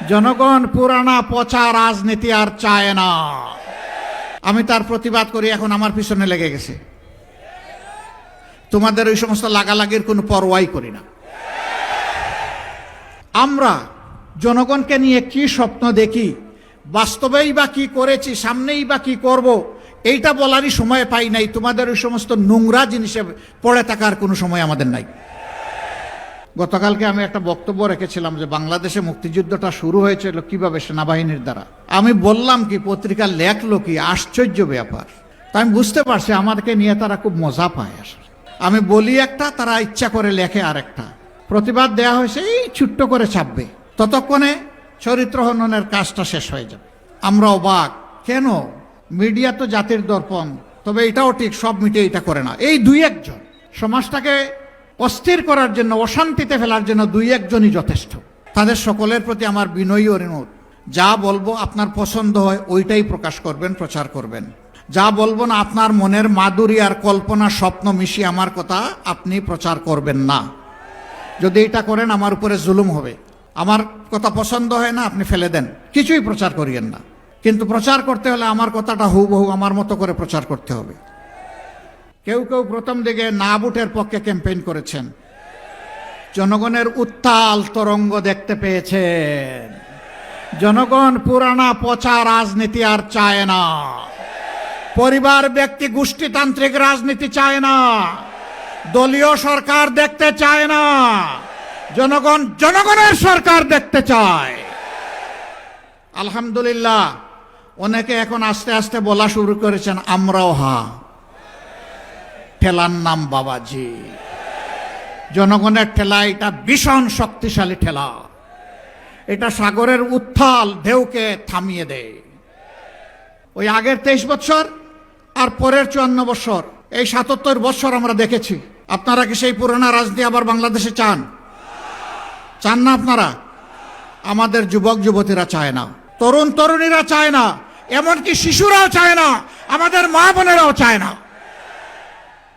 জনগণ পুরানা পচা রাজনীতি আর চায় না। আমি তার প্রতিবাদ করি, এখন আমার পিছনে লেগে গেছে। তোমাদের ওই সমস্ত লাগালাগির কোনো পরোয়াই করি না। আমরা জনগণকে নিয়ে কি স্বপ্ন দেখি, বাস্তবেই বা কি করেছি, সামনেই বা কি করব, এইটা বলারই সময় পাই নাই। তোমাদের ওই সমস্ত নোংরা জিনিসে পড়ে থাকার কোনো সময় আমাদের নাই। গতকালকে আমি একটা বক্তব্য রেখেছিলাম যে বাংলাদেশে মুক্তিযুদ্ধটা শুরু হয়েছিল কিভাবে, সেনাবাহিনীর দ্বারা। আমি বললাম কি, পত্রিকা লেখলো কি, আশ্চর্য ব্যাপার। তাই আমি বুঝতে পারছি আমাদেরকে নিয়ে তারা খুব মজা পায়। আসলে আমি বলি একটা, তারা ইচ্ছা করে লেখে আরেকটা। প্রতিবাদ দেয়া হয়েছে, এই ছোট্ট করে ছাপবে, ততক্ষণে চরিত্র হননের কাজটা শেষ হয়ে যাবে। আমরা অবাক, কেন? মিডিয়া তো জাতির দর্পণ। তবে এটাও ঠিক, সব মিডিয়া এটা করে না। এই দুই একজন সমাজটাকে অস্থির করার জন্য, অশান্তিতে ফেলার জন্য দুই একজনই যথেষ্ট। তাদের সকলের প্রতি আমার বিনয়ী অনুরোধ, যা বলবো আপনার পছন্দ হয় ওইটাই প্রকাশ করবেন, প্রচার করবেন। যা বলবো না, আপনার মনের মাধুরী আর কল্পনা স্বপ্ন মিশিয়ে আমার কথা আপনি প্রচার করবেন না। যদি এটা করেন আমার উপরে জুলুম হবে। আমার কথা পছন্দ হয় না, আপনি ফেলে দেন, কিছুই প্রচার করিয়েন না। কিন্তু প্রচার করতে হলে আমার কথাটা হুবহু আমার মতো করে প্রচার করতে হবে। কেউ কেউ প্রথম দিকে না ভোটের পক্ষে ক্যাম্পেইন করেছেন, জনগণের উত্তাল তরঙ্গ দেখতে পেয়েছেন। জনগণ পুরানা পচা রাজনীতি আর চায় না। পরিবার, ব্যক্তি, গোষ্ঠীতান্ত্রিক রাজনীতি চায় না। দলীয় সরকার দেখতে চায় না। জনগণ জনগণের সরকার দেখতে চায়। আলহামদুলিল্লাহ, অনেকে এখন আস্তে আস্তে বলা শুরু করেছেন, আমরাও হা। ঠেলার নাম বাবাজি। জনগণের ঠেলা এটা ভীষণ শক্তিশালী ঠেলা। এটা সাগরের উত্থাল ঢেউকে থামিয়ে দেয়। ওই আগের 23 বছর আর পরের 54 বছর, এই 77 বছর আমরা দেখেছি। আপনারা কি সেই পুরোনো রাজনীতি আবার বাংলাদেশে চান? চান না আপনারা? আমাদের যুবক যুবতীরা চায় না, তরুণ তরুণীরা চায় না, এমনকি শিশুরাও চায় না, আমাদের মা বোনেরাও চায় না।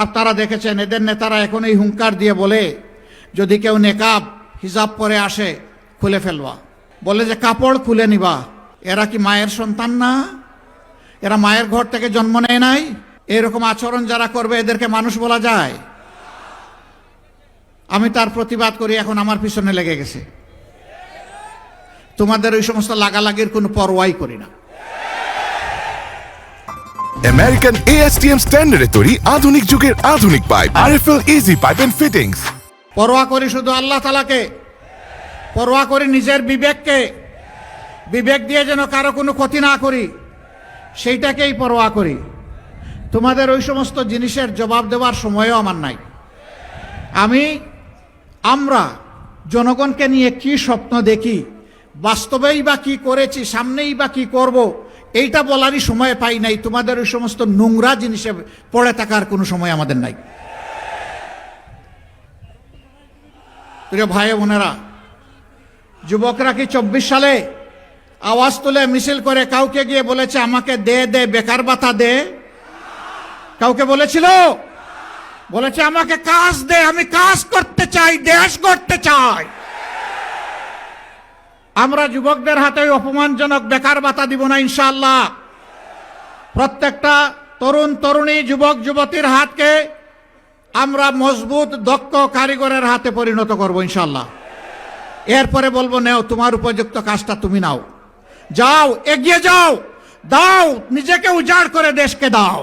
আপনারা দেখেছেন এদের নেতারা এখন এই হুঙ্কার দিয়ে বলে, যদি কেউ নেকাব হিজাব পরে আসে খুলে ফেলবা, বলে যে কাপড় খুলে নিবা। এরা কি মায়ের সন্তান না? এরা মায়ের ঘর থেকে জন্ম নেয় নাই? এরকম আচরণ যারা করবে এদেরকে মানুষ বলা যায়? আমি তার প্রতিবাদ করি, এখন আমার পিছনে লেগে গেছে। তোমাদের ওই সমস্ত লাগালাগির কোনো পরোয়াই করি না। আমেরিকান ASTM স্ট্যান্ডার্ডে তৈরি আধুনিক যুগের আধুনিক pipe, RFL easy pipe and fittings. পরোয়া করি শুধু আল্লাহ তাআলাকে, পরোয়া করি নিজের বিবেককে। বিবেক দিয়ে যেন কারো কোনো ক্ষতি না করি, সেইটাকেই পরোয়া করি। তোমাদের ওই সমস্ত জিনিসের জবাব দেওয়ার সময়ও আমার নাই। আমরা জনগণকে নিয়ে কি স্বপ্ন দেখি, বাস্তবেই বা কি করেছি, সামনেই বা কি করব, এইটা বলারই সময় পাই নাই। তোমাদের ওই সমস্ত নোংরা জিনিসে পড়ে থাকার কোনো সময় আমাদের নাই। প্রিয় ভাই বোনেরা, যুবকরা কি 24 সালে আওয়াজ তুলে মিছিল করে কাউকে গিয়ে বলেছে আমাকে দে দে বেকার ভাতা দে? কাউকে বলেছিল? বলেছে আমাকে কাজ দে, আমি কাজ করতে চাই, দেশ করতে চাই। আমরা যুবকদের হাতে অপমানজনক বেকার ভাতা দিব না ইনশাআল্লাহ। প্রত্যেকটা তরুণ তরুণী, যুবক যুবতীর হাতকে আমরা মজবুত দক্ষ কারিগরের হাতে পরিণত করব ইনশাআল্লাহ। এরপরে বলবো, নেও তোমার উপযুক্ত কাজটা তুমি নাও, যাও এগিয়ে যাও, দাও, নিজেকে উজাড় করে দেশকে দাও।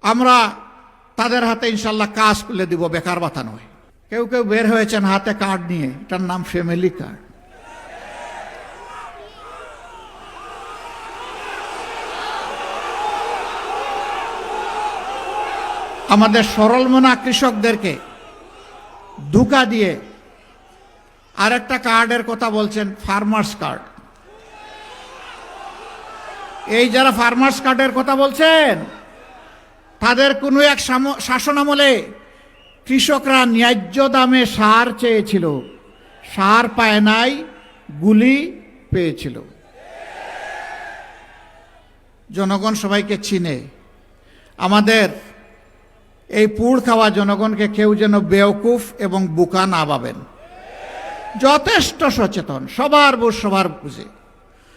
আমরা তাদের হাতে ইনশাআল্লাহ কাজ তুলে দিব, বেকার ভাতা নয়। কেউ কেউ বের হয়েছেন হাতে কার্ড নিয়ে, এটার নাম ফ্যামিলি কার্ড। আমাদের সরল মনা কৃষকদেরকে ধোঁকা দিয়ে আরেকটা কার্ডের কথা বলছেন, ফার্মার্স কার্ড। এই যারা ফার্মার্স কার্ডের কথা বলছেন, তাদের কোনো এক শাসনামলে কৃষকরা ন্যায্য দামে সার চেয়েছিল, সার পায় নাই, গুলি পেয়েছিল। জনগণ সবাইকে চিনে। আমাদের এই পুড় খাওয়া জনগণকে কেউ যেন বেওকুফ এবং বোকা না ভাবেন। যথেষ্ট সচেতন, সবার বুঝ সবার বুঝে।